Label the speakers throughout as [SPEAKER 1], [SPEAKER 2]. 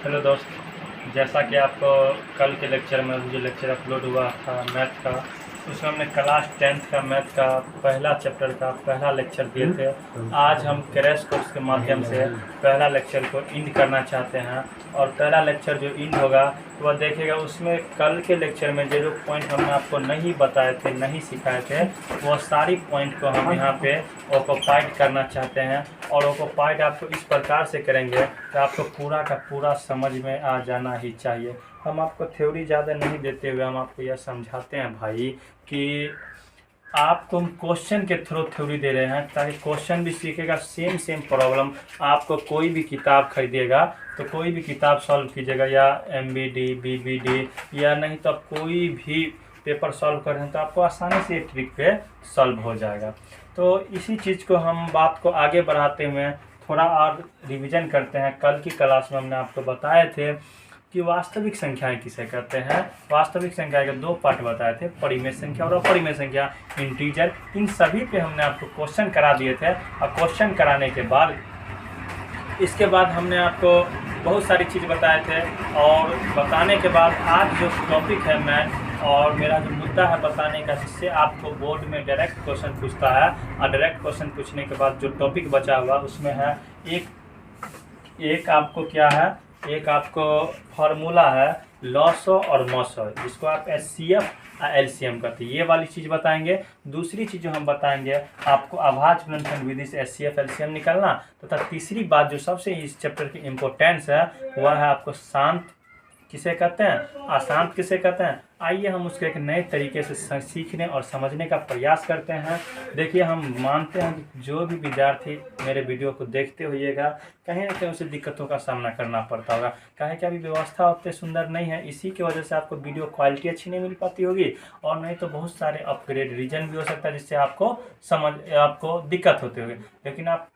[SPEAKER 1] Hello दोस्त। जैसा कि आपको कल के लेक्चर में जो लेक्चर अपलोड हुआ था मैथ का, उसमें हमने क्लास 10th का मैथ का पहला चैप्टर का पहला लेक्चर दिए थे। आज हम क्रैश कोर्स के माध्यम से पहला लेक्चर को इंड करना चाहते हैं और पहला लेक्चर जो इंड होगा तो वह देखेगा उसमें कल के लेक्चर में जो पॉइंट हमने आपको नहीं बताए थे, नहीं सिखाए थे, वो सारी पॉइंट को हम यहाँ पे ऑक्युपाइड करना चाहते हैं। और ऑक्युपाइड आपको इस प्रकार से करेंगे कि आपको पूरा का पूरा समझ में आ जाना ही चाहिए। हम आपको थ्योरी ज़्यादा नहीं देते हुए हम आपको यह समझाते हैं भाई कि आपको हम क्वेश्चन के थ्रू थ्योरी दे रहे हैं ताकि क्वेश्चन भी सीखेगा। सेम प्रॉब्लम आपको कोई भी किताब खरीदिएगा तो कोई भी किताब सॉल्व कीजिएगा, या MBD BBD या नहीं तो आप कोई भी पेपर सॉल्व कर रहे हैं तो आपको आसानी से ट्रिक पे सॉल्व हो जाएगा। तो इसी चीज़ को हम बात को आगे बढ़ाते हुए थोड़ा और रिवीजन करते हैं। कल की क्लास में हमने आपको बताए थे कि वास्तविक संख्याएं किसे कहते हैं। वास्तविक संख्या के दो पार्ट बताए थे, परिमेय संख्या और अपरिमेय संख्या, इंटीजर। इन सभी पे हमने आपको क्वेश्चन करा दिए थे और क्वेश्चन कराने के बाद इसके बाद हमने आपको बहुत सारी चीज़ बताए थे। और बताने के बाद आज जो टॉपिक है मैथ और मेरा जो मुद्दा है बताने का, जिससे आपको बोर्ड में डायरेक्ट क्वेश्चन पूछता है और डायरेक्ट क्वेश्चन पूछने के बाद जो टॉपिक बचा हुआ उसमें है एक आपको क्या है, एक आपको फार्मूला है लॉसो और मॉसो, जिसको आप SCF LCM कहते हैं, ये वाली चीज़ बताएंगे। दूसरी चीज़ जो हम बताएंगे आपको अभाज्य गुणनखंड विधि से SCF LCM निकालना। तथा तीसरी बात जो सबसे इस चैप्टर की इम्पोर्टेंस है वह है आपको शांत किसे कहते हैं, अशांत किसे कहते हैं। आइए हम उसको एक नए तरीके से सीखने और समझने का प्रयास करते हैं। देखिए, हम मानते हैं कि जो भी विद्यार्थी मेरे वीडियो को देखते होइएगा कहीं ना कहीं उसे दिक्कतों का सामना करना पड़ता होगा। कहीं कि अभी व्यवस्था उतनी सुंदर नहीं है, इसी की वजह से आपको वीडियो क्वालिटी अच्छी नहीं मिल पाती होगी, और नहीं तो बहुत सारे अपग्रेड रीजन भी हो सकता है जिससे आपको दिक्कत होती होगी। लेकिन आप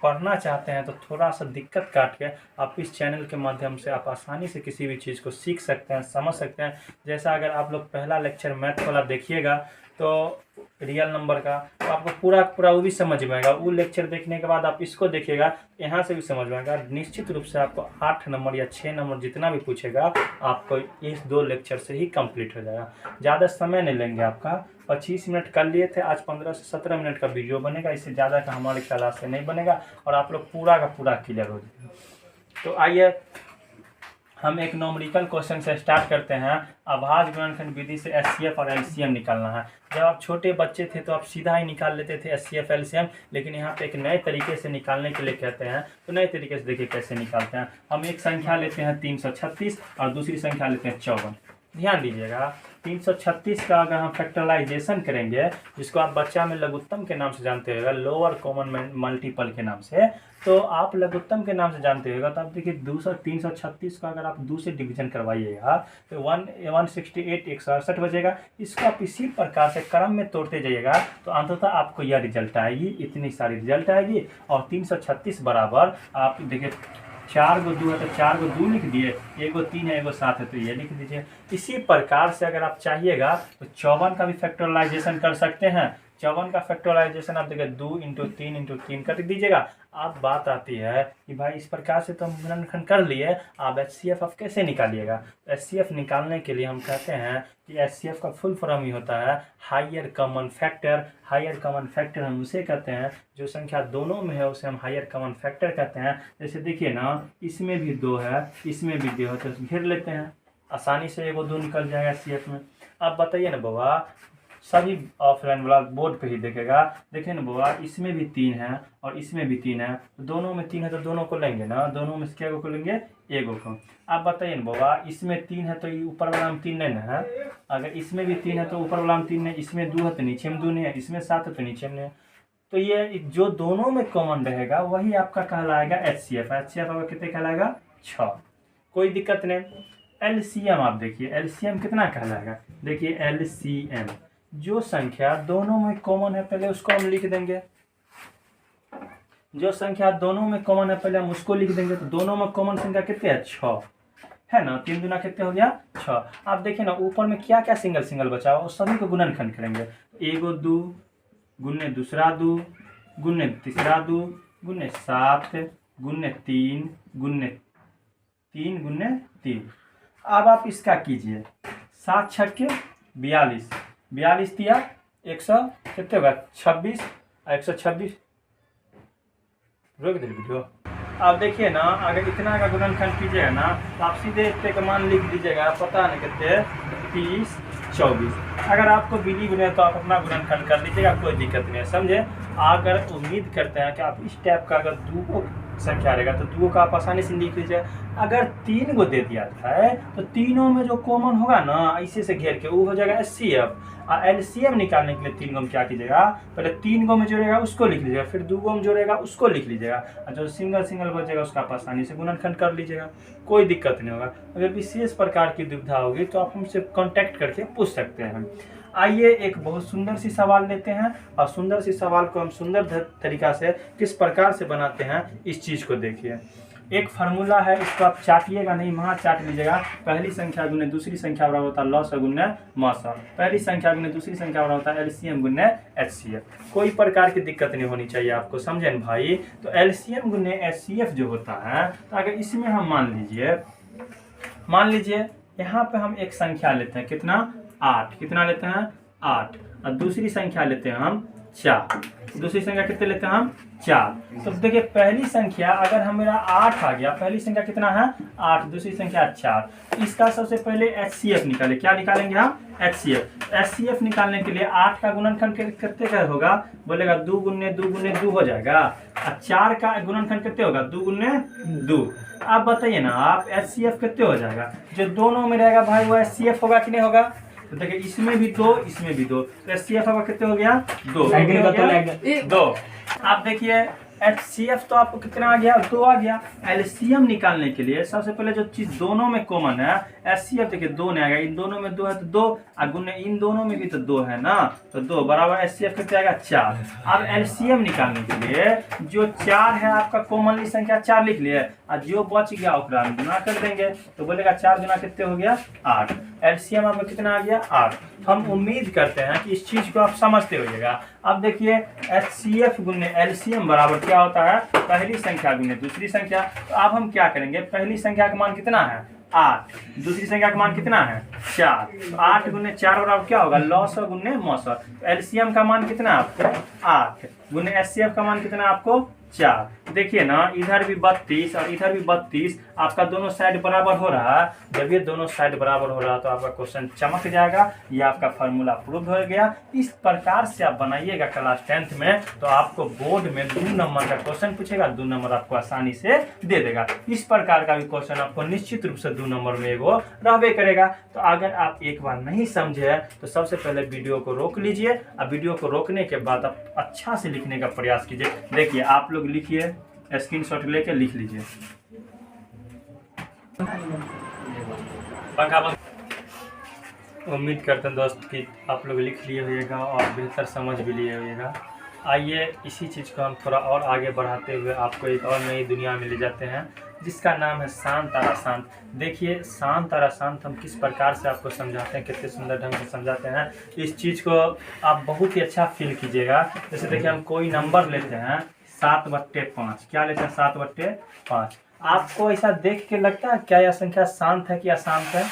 [SPEAKER 1] पढ़ना चाहते हैं तो थोड़ा सा दिक्कत काट के आप इस चैनल के माध्यम से आप आसानी से किसी भी चीज़ को सीख सकते हैं, समझ सकते हैं। जैसा अगर आप लोग पहला लेक्चर मैथ वाला देखिएगा तो रियल नंबर का, तो आपको पूरा वो भी समझ में आएगा। वो लेक्चर देखने के बाद आप इसको देखिएगा, यहाँ से भी समझ में आएगा। निश्चित रूप से आपको 8 नंबर या 6 नंबर जितना भी पूछेगा आपको इस 2 लेक्चर से ही कंप्लीट हो जाएगा। ज़्यादा समय नहीं लेंगे आपका। 25 मिनट कर लिए थे, आज 15 से 17 मिनट का वीडियो बनेगा, इससे ज़्यादा का हमारे क्लास से नहीं बनेगा और आप लोग पूरा का पूरा क्लियर हो जाएगा। तो आइए हम एक नॉमरिकल क्वेश्चन से स्टार्ट करते हैं। अभाज्य गुणनखंड विधि से SCF और LCM निकालना है। जब आप छोटे बच्चे थे तो आप सीधा ही निकाल लेते थे SCF LCM, लेकिन यहाँ पे एक नए तरीके से निकालने के लिए कहते हैं। तो नए तरीके से देखिए कैसे निकालते हैं। हम एक संख्या लेते हैं 336 और दूसरी संख्या लेते हैं 54। ध्यान दीजिएगा, 336 का अगर हम फैक्टराइजेशन करेंगे, जिसको आप बच्चा में लघुत्तम के नाम से जानते होगा, लोअर कॉमन मल्टीपल के नाम से, तो आप लघुत्तम के नाम से जानते होगा। तो आप देखिए 336 का अगर आप 2 से डिवीजन करवाइएगा तो 168 168 बचेगा। इसको आप इसी प्रकार से क्रम में तोड़ते जाइएगा तो अंततः आपको यह रिजल्ट आएगी, इतनी सारी रिजल्ट आएगी। और 336 बराबर आप देखिए 4 को 2 है तो 4 को 2 लिख दिए, 1 को 3 है 1 को 7 है तो ये लिख दीजिए। इसी प्रकार से अगर आप चाहिएगा तो 54 का भी फैक्टराइजेशन कर सकते हैं। 54 का फैक्टराइजेशन आप देखिए 2 × 3 × 3 कर दीजिएगा। अब बात आती है कि भाई इस प्रकार से तो हम गुणनखंड कर लिए, आप HCF आप कैसे निकालिएगा। HCF निकालने के लिए हम कहते हैं कि HCF का फुल फॉर्म ही होता है higher common factor. Higher common factor हम उसे कहते हैं जो संख्या दोनों में है, उसे हम हायर कॉमन फैक्टर कहते हैं। जैसे देखिए ना, इसमें भी 2 है, इसमें भी 2 है, तो घेर लेते हैं, आसानी से 1 और 2 निकल जाएगा HCF में। अब बताइए ना बाबा, सभी ऑफलाइन वाला बोर्ड पे ही देखेगा। देखिए ना बाबा, इसमें भी 3 है और इसमें भी 3 है, तो दोनों में 3 है तो दोनों को लेंगे ना, दोनों में से क्या को लेंगे, 1 को। अब बताइए ना बाबा, इसमें 3 है तो ये ऊपर वाला में 3 नहीं ना है। अगर इसमें भी 3 है तो ऊपर वाला में 3 नहीं, इसमें 2 है तो नीचे में 2 नहीं है, इसमें 7 है तो नीचे में नहीं है। तो ये जो दोनों में कॉमन रहेगा वही आपका कहलाएगा HCF। HCF आपका कितने कहलाएगा, 6। कोई दिक्कत नहीं। LCM आप देखिए, LCM कितना कहलाएगा, देखिए LCM जो संख्या दोनों में कॉमन है पहले उसको हम लिख देंगे। जो संख्या दोनों में कॉमन है पहले हम उसको लिख देंगे। तो दोनों में कॉमन संख्या कितने है, 6 है ना। 3 दूना कितने हो गया, 6। आप देखिए ना ऊपर में क्या क्या सिंगल सिंगल बचा हुआ, उस सभी को गुणनखंड करेंगे। 1 और 2 गुने दूसरा 2 गुने तीसरा 2 गुने 7 गुने 3 गुने 3 गुने 3। अब आप इसका कीजिए, 7 छक्के 42, 42 दिया 100 कितने होगा 26, 126 रोक दे वीडियो। अब देखिए ना, अगर इतना का गुणनखंड कीजिएगा ना तो आप सीधे इतने का मान लिख दीजिएगा, पता नहीं कितने 30 24। अगर आपको बिलीव नहीं है तो आप अपना गुणनखंड कर लीजिएगा, कोई दिक्कत नहीं है, समझे। अगर उम्मीद करते हैं कि आप इस टाइप का अगर दो संख्या रहेगा तो दो का आप आसानी से लिख लीजिए। अगर 3 गो दे दिया है तो तीनों में जो कॉमन होगा ना ऐसे से घेर के वो हो जाएगा HCF। और LCM निकालने के लिए 3 गो में क्या कीजिएगा, पहले 3 गो में जोड़ेगा उसको लिख लीजिएगा, फिर 2 गो में जोड़ेगा उसको लिख लीजिएगा, और जो सिंगल सिंगल बचेगा उसका आप आसानी से गुणनखंड कर लीजिएगा, कोई दिक्कत नहीं होगा। अगर विशेष प्रकार की दुविधा होगी तो आप हमसे कांटेक्ट करके पूछ सकते हैं। आइए एक बहुत सुंदर सी सवाल लेते हैं, और सुंदर सी सवाल को हम सुंदर तरीका से किस प्रकार से बनाते हैं इस चीज़ को देखिए। एक फार्मूला है, इसको आप चाटिएगा नहीं, वहाँ चाट लीजिएगा। पहली संख्या गुने दूसरी संख्या बराबर होता है लॉस गुने मॉस, पहली संख्या गुने दूसरी संख्या बराबर होता है LCM गुने HCF। कोई प्रकार की दिक्कत नहीं होनी चाहिए आपको, समझे न भाई। तो LCM गुने HCF जो होता है, तो अगर इसमें हम मान लीजिए यहाँ पे हम एक संख्या लेते हैं, कितना 8, कितना लेते हैं 8, और दूसरी संख्या लेते हैं हम 4, दूसरी संख्या कितने लेते हैं हम 4। तो देखिए पहली संख्या अगर हम मेरा 8 आ गया, पहली संख्या कितना है 8, दूसरी संख्या 4, इसका सबसे पहले HCF निकाले। क्या निकालेंगे हम HCF निकालने के लिए 8 का गुणनखंड कितने का होगा, बोलेगा 2 गुने 2 हो जाएगा, और 4 का गुणनखंड कितने होगा 2 गुने 2। आप बताइए ना आप HCF कितने हो जाएगा, जो दोनों में रहेगा भाई वो HCF होगा कि नहीं होगा। तो देखिए इसमें भी 2 इसमें भी 2, तो HCF होगा कितने हो गया 2। आप देखिए HCF तो आपको कितना आ गया 2 आ गया। LCM निकालने के लिए सबसे पहले जो चीज दोनों में कॉमन है HCF, देखिए 2 नहीं आएगा, इन दोनों में 2 है तो 2, और गुने इन दोनों में भी तो 2 है ना, तो 2 बराबर HCF कितना आएगा 4। अब LCM निकालने के लिए जो 4 है आपका कॉमनली संख्या 4 लिख लिए, और जो बच गया उसका गुना कर देंगे, तो बोलेगा 4 गुना कितने हो गया 8। LCM आपका कितना आ गया 8। हम उम्मीद करते हैं कि इस चीज को आप समझते होइएगा। अब देखिए HCF गुने LCM बराबर क्या होता है, पहली संख्या गुने दूसरी संख्या। तो अब हम क्या करेंगे, पहली संख्या का मान कितना है 8, दूसरी संख्या का मान कितना है 4, तो 8 गुने 4 बराबर क्या होगा लॉस गुने मॉस। LCM का मान कितना है आपको 8, गुने HCF का मान कितना है आपको 4। देखिए ना इधर भी 32 और इधर भी 32, आपका दोनों साइड बराबर हो रहा है। जब ये दोनों साइड बराबर हो रहा है तो आपका क्वेश्चन चमक जाएगा, ये आपका फार्मूला प्रूव हो गया। इस प्रकार से आप बनाइएगा क्लास 10th में, तो आपको बोर्ड में 2 नंबर का क्वेश्चन पूछेगा, 2 नंबर आपको आसानी से दे देगा। इस प्रकार का भी क्वेश्चन आपको निश्चित रूप से 2 नंबर में एगो रहबे करेगा। तो अगर आप एक बार नहीं समझे तो सबसे पहले वीडियो को रोक लीजिए, और वीडियो को रोकने के बाद आप अच्छा से लिखने का प्रयास कीजिए। देखिए आप लोग लिखिए, स्क्रीनशॉट लेके लिख लीजिए। उम्मीद करते हैं दोस्त कि आप लोग लिख लिए होइएगा और बेहतर समझ भी लिए होइएगा। आइए इसी चीज़ को हम थोड़ा और आगे बढ़ाते हुए आपको एक और नई दुनिया में ले जाते हैं, जिसका नाम है शांत और अशांत। देखिए शांत और अशांत हम किस प्रकार से आपको समझाते हैं, कितने सुंदर ढंग से समझाते हैं। इस चीज़ को आप बहुत ही अच्छा फील कीजिएगा। जैसे देखिए हम कोई नंबर लेते हैं 7/5, क्या लेते हैं 7/5। आपको ऐसा देख के लगता है क्या यह संख्या शांत है कि अशांत है?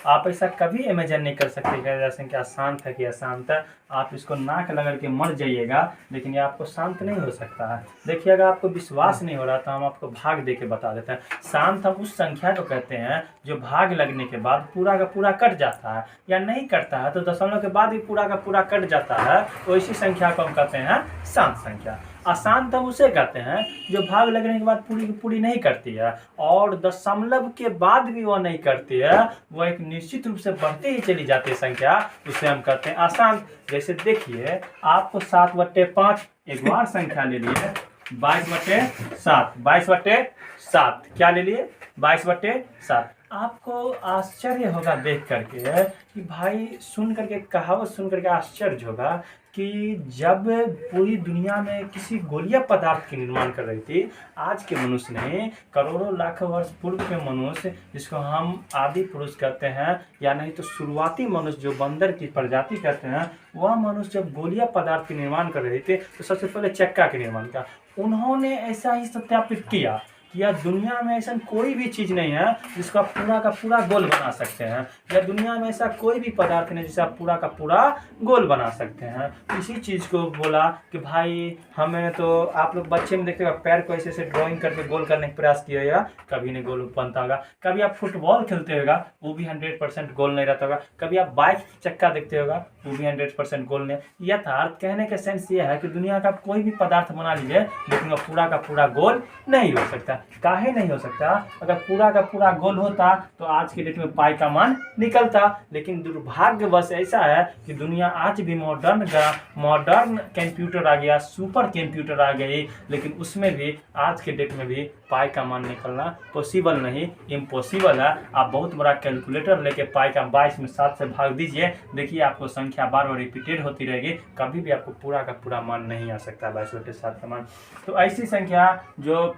[SPEAKER 1] आप ऐसा कभी इमेजिन नहीं कर सकते कि यह संख्या शांत है कि अशांत है। आप इसको नाक लगा के मर जाइएगा, लेकिन ये आपको शांत नहीं हो सकता है। देखिए अगर आपको विश्वास नहीं हो रहा तो हम आपको भाग दे के बता देते हैं। शांत हम उस संख्या को कहते हैं जो भाग लगने के बाद पूरा का पूरा कट जाता है, या नहीं कटता है तो दशमलव के बाद भी पूरा का पूरा कट जाता है, तो इसी संख्या को हम कहते हैं शांत संख्या। अशांत हम उसे कहते हैं जो भाग लगने के बाद पूरी की पूरी नहीं करती है, और दशमलव के बाद भी वो नहीं करती है, वो एक निश्चित रूप से बढ़ते ही चली जाती है संख्या, उसे हम कहते हैं अशांत। जैसे देखिए आपको 7/5 एक बार संख्या ले लिए 22/7, 22/7 क्या ले लिए 22/7। आपको आश्चर्य होगा देख करके कि भाई सुन करके कहावत सुन करके आश्चर्य होगा कि जब पूरी दुनिया में किसी गोलीय पदार्थ की निर्माण कर रही थी, आज के मनुष्य ने करोड़ों लाखों वर्ष पूर्व के मनुष्य, जिसको हम आदि पुरुष कहते हैं या नहीं तो शुरुआती मनुष्य जो बंदर की प्रजाति कहते हैं, वह मनुष्य जब गोलीय पदार्थ की निर्माण कर रहे थे तो सबसे पहले चक्का के निर्माण किया। उन्होंने ऐसा ही सत्यापित किया कि यार दुनिया में ऐसा कोई भी चीज़ नहीं है जिसको आप पूरा का पूरा गोल बना सकते हैं, या दुनिया में ऐसा कोई भी पदार्थ नहीं जिसे आप पूरा का पूरा गोल बना सकते हैं। इसी चीज़ को बोला कि भाई हमें तो आप लोग बच्चे में देखते हो पैर को ऐसे ड्राइंग करके गोल करने का प्रयास किया होगा, कभी नहीं गोल बनता होगा। कभी आप फुटबॉल खेलते होगा, वो भी 100% गोल नहीं रहता होगा। कभी आप बाइक चक्का देखते होगा, वो भी 100% गोल नहीं। यथार्थ कहने का सेंस ये है कि दुनिया का कोई भी पदार्थ बना लीजिए लेकिन वो पूरा का पूरा गोल नहीं हो सकता। काहे नहीं हो सकता? अगर पूरा का पूरा गोल होता तो आज के डेट में पाई का मान निकलता। लेकिन दुर्भाग्यवश ऐसा है कि दुनिया आज भी मॉडर्न कंप्यूटर आ गया, सुपर कंप्यूटर आ गई, लेकिन उसमें भी आज के डेट में भी पाई का मान निकलना पॉसिबल नहीं, इम्पॉसिबल है। आप बहुत बड़ा कैलकुलेटर लेके पाई का 22 में 7 से भाग दीजिए, देखिए आपको संख्या बार बार रिपीटेड होती रहेगी, कभी भी आपको पूरा का पूरा मान नहीं आ सकता 22/7 का मान। तो ऐसी संख्या जो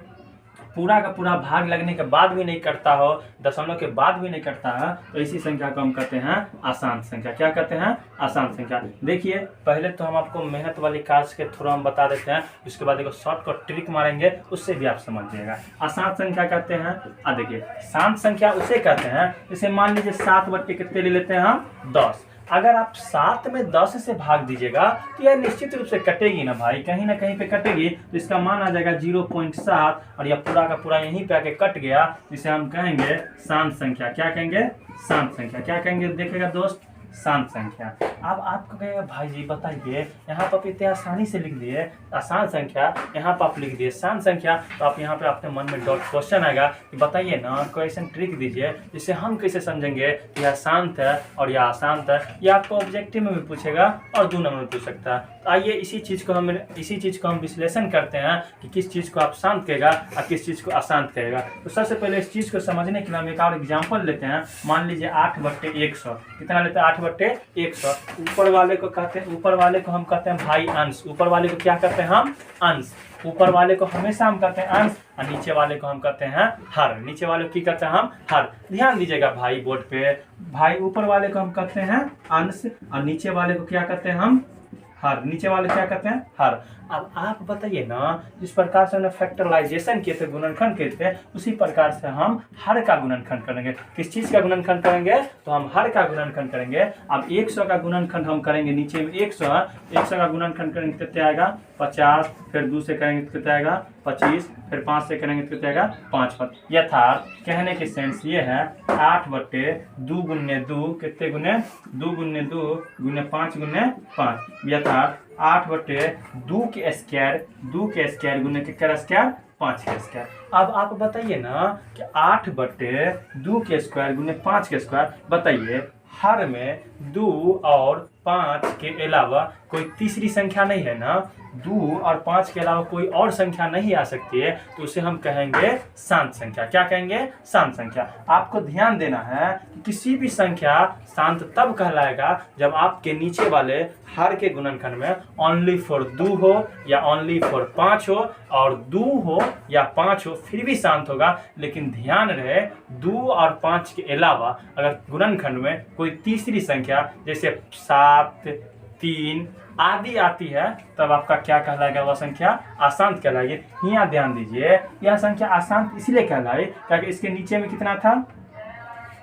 [SPEAKER 1] पूरा का पूरा भाग लगने के बाद भी नहीं करता हो, दशमलव के बाद भी नहीं करता है, तो इसी संख्या को हम कहते हैं अशांत संख्या। क्या कहते हैं? अशांत संख्या। देखिए पहले तो हम आपको मेहनत वाली कार्य के थ्रू हम बता देते हैं, उसके बाद एक शॉर्टकट ट्रिक मारेंगे, उससे भी आप समझ जाएगा। अशांत संख्या कहते हैं, देखिए शांत संख्या उसे कहते हैं जैसे मान लीजिए 7 बट्टे कितने ले लेते हैं हम? 10। अगर आप 7 में 10 से भाग दीजिएगा तो यह निश्चित रूप से कटेगी ना भाई, कहीं ना कहीं पे कटेगी, तो इसका मान आ जाएगा 0.7 और यह पूरा का पूरा यहीं पे आके कट गया, जिसे हम कहेंगे शांत संख्या। क्या कहेंगे? शांत संख्या। क्या कहेंगे? देखिएगा दोस्त, शांत संख्या। अब आपको कहेगा भाई जी बताइए, यहाँ पर इतने आसानी से लिख दिए अशांत संख्या, यहाँ पर आप लिख दिए शांत संख्या, तो आप यहाँ पे अपने मन में डॉट क्वेश्चन आएगा कि बताइए ना कोई ऐसा ट्रिक दीजिए जिससे हम कैसे समझेंगे कि यह शांत है और यह अशांत है। यह आपको ऑब्जेक्टिव में भी पूछेगा और 2 नंबर में पूछ सकता है। तो आइए इसी चीज़ को हम विश्लेषण करते हैं कि किस चीज़ को आप शांत कहेगा और किस चीज़ को अशांत कहेगा। तो सबसे पहले इस चीज़ को समझने के लिए हम एक और एग्जाम्पल लेते हैं। मान लीजिए 8/100 कितना लेते हैं? 8/100। ऊपर वाले को हम कहते हैं भाई अंश। ऊपर वाले को क्या कहते हैं हम? अंश। ऊपर वाले को हमेशा हम कहते हैं अंश और नीचे वाले को हम कहते हैं हर। नीचे वाले को की कहते हैं हम? हर। ध्यान दीजिएगा भाई बोर्ड पे, भाई ऊपर वाले को हम कहते हैं अंश और नीचे वाले को क्या कहते हैं हम? हर। नीचे वाले क्या कहते हैं? हर। अब आप बताइए ना, जिस प्रकार से हमने फैक्टराइजेशन किए थे, गुणनखंड किए थे, उसी प्रकार से हम हर का गुणनखंड करेंगे। किस चीज का गुणनखंड करेंगे? तो हम हर का गुणनखंड करेंगे। अब 100 का गुणनखंड हम करेंगे, नीचे में 100 का गुणनखंड करेंगे कितने आएगा? 50। फिर 2 से करेंगे तो कितने आएगा? 25। फिर 5 से करेंगे तो कितने आएगा? 5। यथार्थ कहने की सेंस ये है 8/2 गुने 2 कितने गुने? 2 गुने 2 गुने 5 गुने 5। यथार्थ 8/2 के स्क्वायर, 2 के स्क्वायर गुने के स्क्वायर 5 के स्क्वायर। अब आप बताइए ना कि 8/2 के स्क्वायर गुने 5 के स्क्वायर, बताइए हर में 2 और 5 के अलावा कोई तीसरी संख्या नहीं है ना? 2 और 5 के अलावा कोई और संख्या नहीं आ सकती है, तो उसे हम कहेंगे शांत संख्या। क्या कहेंगे? शांत संख्या। आपको ध्यान देना है कि किसी भी संख्या शांत तब कहलाएगा जब आपके नीचे वाले हर के गुणनखंड में ओनली फॉर 2 हो या ओनली फॉर 5 हो, और 2 हो या 5 हो फिर भी शांत होगा। लेकिन ध्यान रहे 2 और 5 के अलावा अगर गुणनखंड में कोई तीसरी संख्या जैसे 7, 3 आदि आती है, तब आपका क्या कहलाएगा? वह संख्या अशांत कहलाएगी। यहाँ ध्यान दीजिए, यह संख्या अशांत इसलिए कहलाई क्योंकि इसके नीचे में कितना था?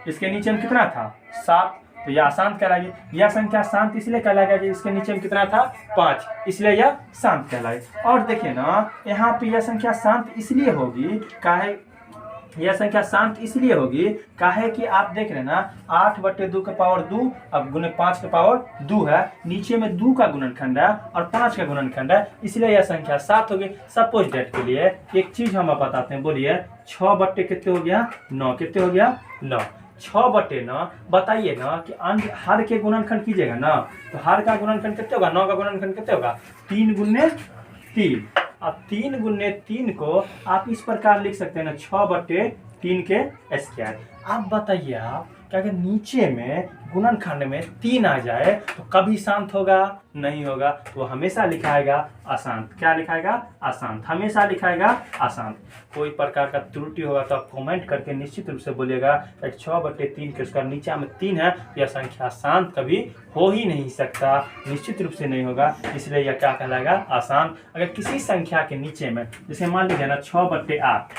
[SPEAKER 1] इसके नीचे में कितना था? 7, तो यह अशांत कहलाएगी। यह संख्या शांत इसलिए कहलाएगा कि इसके नीचे में कितना था? 5, इसलिए यह शांत कहलाएगी। और देखिए ना, यहाँ पे यह संख्या शांत इसलिए होगी काहे? यह संख्या शांत इसलिए होगी काहे कि आप देख रहे हैं ना 8/2 के पावर 2 अब गुने 5 के पावर 2 है, नीचे में 2 का गुणनखंड है और 5 का गुणनखंड है, इसलिए यह संख्या 7 होगी। सपोज डेट के लिए एक चीज हम बताते हैं, बोलिए 6 कितने हो गया? 9। कितने हो गया? 9। 6/9। बताइए ना कि हर के गुणनखंड कीजिएगा ना, तो हर का गुणनखंड कितने होगा? 9 का गुणनखंड कितने होगा? 3 गुने 3। अब 3 गुने 3 को आप इस प्रकार लिख सकते हैं ना, 6/3 के स्क्वायर। अब बताइए आप क्या कि नीचे में गुणनखंड में 3 आ जाए तो कभी शांत होगा? नहीं होगा, तो हमेशा लिखाएगा अशांत। क्या लिखाएगा? अशांत। हमेशा लिखाएगा अशांत। कोई प्रकार का त्रुटि होगा तो आप कमेंट करके निश्चित रूप से बोलिएगा 6/3 के स्क्वायर नीचे में 3 है, यह संख्या शांत कभी हो ही नहीं सकता, निश्चित रूप से नहीं होगा, इसलिए यह क्या कहलाएगा? अशांत। अगर किसी संख्या के नीचे में जैसे मान लीजिए ना 6/8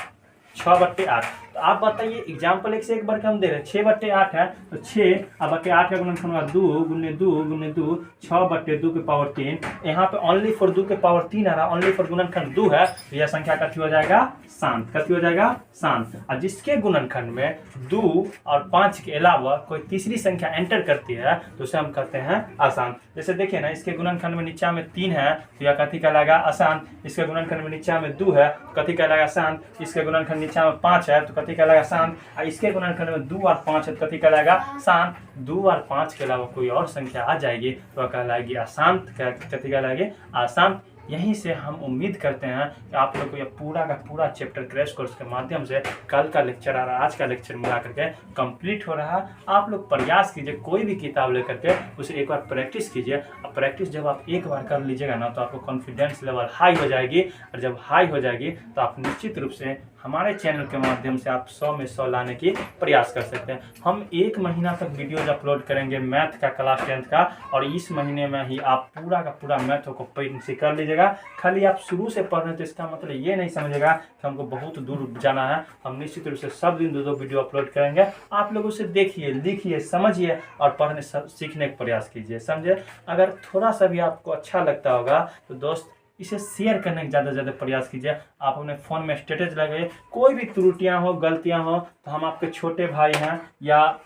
[SPEAKER 1] 6/8। तो आप बताइए एग्जाम्पल एक से एक बढ़ के हम दे रहे हैं, 6/8 है तो 6/8 का गुणनखंड होगा 2 गुने 2 गुने 2, 6/2 के पावर 3। यहाँ पे ओनली फॉर 2 के पावर 3 आ रहा, ओनली फॉर गुणनखंड 2 है, तो यह संख्या कथी हो जाएगा, शांत। कथी हो जाएगा, शांत। और जिसके गुणनखंड में 2 और 5 के अलावा कोई तीसरी संख्या एंटर करती है तो उसे हम कहते हैं अशांत। जैसे देखिए ना, इसके गुणनखंड में नीचा में 3 है तो यह कथी कहलाएगा, अशांत। इसके गुणनखंड में नीचा में 2 है तो कथी कहलाएगा, शांत। इसके गुणनखंड नीचा में 5 है तो कथी कहलाएगा, शांत। और इसके गुणनखंड में 2 और 5 है तो कथी कहलाएगा, शांत। 2 और 5 के अलावा कोई और संख्या आ जाएगी तो कहलाएगी अशांत। कथी कहलाएगी, अशांत। यहीं से हम उम्मीद करते हैं कि आप लोग को यह पूरा का पूरा चैप्टर क्रैश कोर्स के माध्यम से कल का लेक्चर और आज का लेक्चर मिला करके कंप्लीट हो रहा है। आप लोग प्रयास कीजिए, कोई भी किताब लेकर के उसे एक बार प्रैक्टिस कीजिए। और प्रैक्टिस जब आप एक बार कर लीजिएगा ना तो आपको कॉन्फिडेंस लेवल हाई हो जाएगी, और जब हाई हो जाएगी तो आप निश्चित रूप से हमारे चैनल के माध्यम से आप 100 में 100 लाने की प्रयास कर सकते हैं। हम 1 महीना तक वीडियोज अपलोड करेंगे मैथ का, क्लास 10th का, और इस महीने में ही आप पूरा का पूरा मैथ को पेंसिल कर लीजिएगा। खाली आप शुरू से पढ़ रहे हैं तो इसका मतलब ये नहीं समझेगा कि हमको बहुत दूर जाना है। हम निश्चित रूप से सब दिन 2-2 वीडियो अपलोड करेंगे। आप लोग उसे देखिए, लिखिए, समझिए और पढ़ने सीखने का प्रयास कीजिए, समझे। अगर थोड़ा सा भी आपको अच्छा लगता होगा तो दोस्त इसे शेयर करने का ज़्यादा से ज़्यादा प्रयास कीजिए। आप अपने फ़ोन में स्टेटस लगाइए, कोई भी त्रुटियां हो, गलतियां हो तो हम आपके छोटे भाई हैं, या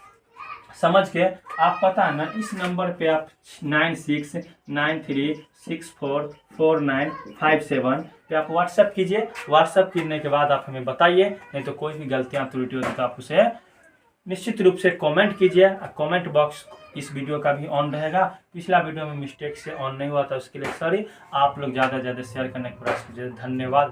[SPEAKER 1] समझ के आप पता है ना, इस नंबर पे आप 9693644957 पे आप व्हाट्सएप कीजिए। व्हाट्सएप करने के बाद आप हमें बताइए, नहीं तो कोई भी गलतियां त्रुटि होती तो आप उसे निश्चित रूप से कमेंट कीजिए। कमेंट बॉक्स इस वीडियो का भी ऑन रहेगा। पिछला वीडियो में मिस्टेक से ऑन नहीं हुआ था, उसके लिए सॉरी। आप लोग ज़्यादा से ज़्यादा शेयर करने का प्रयास कीजिए। धन्यवाद।